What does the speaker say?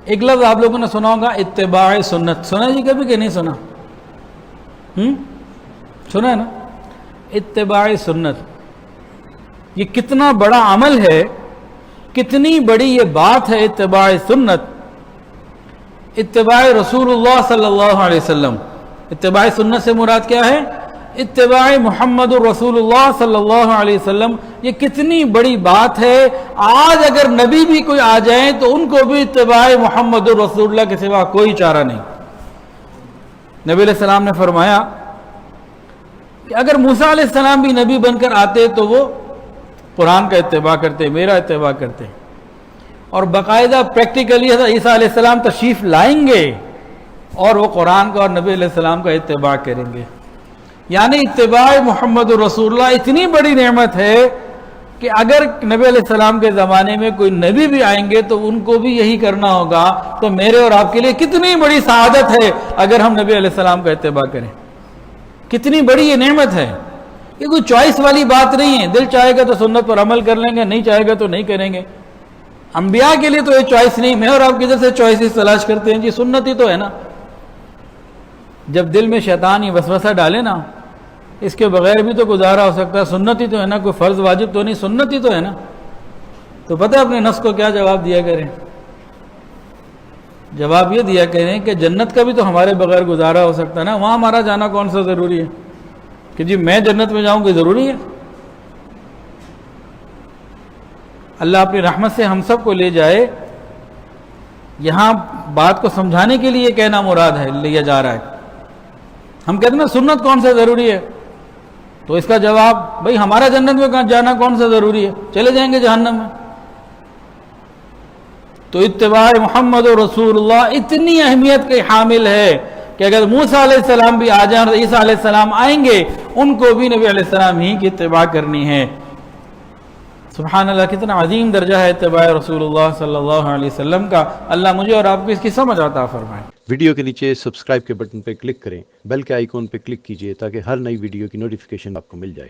ایک لفظ آپ لوگوں نے سنا ہوگا اتباع سنت، سنا جی کبھی کہ نہیں سنا؟ سنا ہے نا؟ اتباع سنت یہ کتنا بڑا عمل ہے، کتنی بڑی یہ بات ہے اتباع سنت، اتباع رسول اللہ صلی اللہ علیہ وسلم۔ اتباع سنت سے مراد کیا ہے؟ اتباع محمد رسول اللہ صلی اللہ علیہ وسلم۔ یہ کتنی بڑی بات ہے، آج اگر نبی بھی کوئی آ جائیں تو ان کو بھی اتباع محمد رسول اللہ کے سوا کوئی چارہ نہیں۔ نبی علیہ السلام نے فرمایا کہ اگر موسیٰ علیہ السلام بھی نبی بن کر آتے تو وہ قرآن کا اتباع کرتے، میرا اتباع کرتے، اور باقاعدہ پریکٹیکلی حضرت عیسیٰ علیہ السلام تشریف لائیں گے اور وہ قرآن کا اور نبی علیہ السلام کا اتباع کریں گے۔ یعنی اتباع محمد رسول اللہ اتنی بڑی نعمت ہے کہ اگر نبی علیہ السلام کے زمانے میں کوئی نبی بھی آئیں گے تو ان کو بھی یہی کرنا ہوگا، تو میرے اور آپ کے لیے کتنی بڑی سعادت ہے اگر ہم نبی علیہ السلام کا اتباع کریں۔ کتنی بڑی یہ نعمت ہے، یہ کوئی چوائس والی بات نہیں ہے، دل چاہے گا تو سنت پر عمل کر لیں گے، نہیں چاہے گا تو نہیں کریں گے۔ انبیاء کے لیے تو یہ چوائس نہیں، میں اور آپ کدھر سے چوائسز تلاش کرتے ہیں جی؟ سنت ہی تو ہے نا۔ جب دل میں شیطان یہ وسوسہ ڈالے نا، اس کے بغیر بھی تو گزارا ہو سکتا ہے، سنت ہی تو ہے نا، کوئی فرض واجب تو نہیں، سنت ہی تو ہے نا، تو پتہ ہے اپنے نفس کو کیا جواب دیا کریں؟ جواب یہ دیا کریں کہ جنت کا بھی تو ہمارے بغیر گزارا ہو سکتا ہے نا، وہاں ہمارا جانا کون سا ضروری ہے کہ جی میں جنت میں جاؤں کوئی ضروری ہے؟ اللہ اپنی رحمت سے ہم سب کو لے جائے۔ یہاں بات کو سمجھانے کے لیے کہنا مراد ہے، لیا جا رہا ہے۔ ہم کہتے ہیں نا سنت کون سا ضروری ہے، تو اس کا جواب بھئی ہمارا جنت میں جانا کون سا ضروری ہے، چلے جائیں گے جہنم میں۔ تو اتباع محمد رسول اللہ اتنی اہمیت کے حامل ہے کہ اگر موسیٰ علیہ السلام بھی آ جائیں اور عیسیٰ علیہ السلام آئیں گے، ان کو بھی نبی علیہ السلام ہی کی اتباع کرنی ہے۔ سبحان اللہ، کتنا عظیم درجہ ہے اتباع رسول اللہ صلی اللہ علیہ وسلم کا۔ اللہ مجھے اور آپ کو اس کی سمجھ عطا فرمائے۔ ویڈیو کے نیچے سبسکرائب کے بٹن پہ کلک کریں، بیل کے آئیکن پہ کلک کیجئے تاکہ ہر نئی ویڈیو کی نوٹیفیکیشن آپ کو مل جائے۔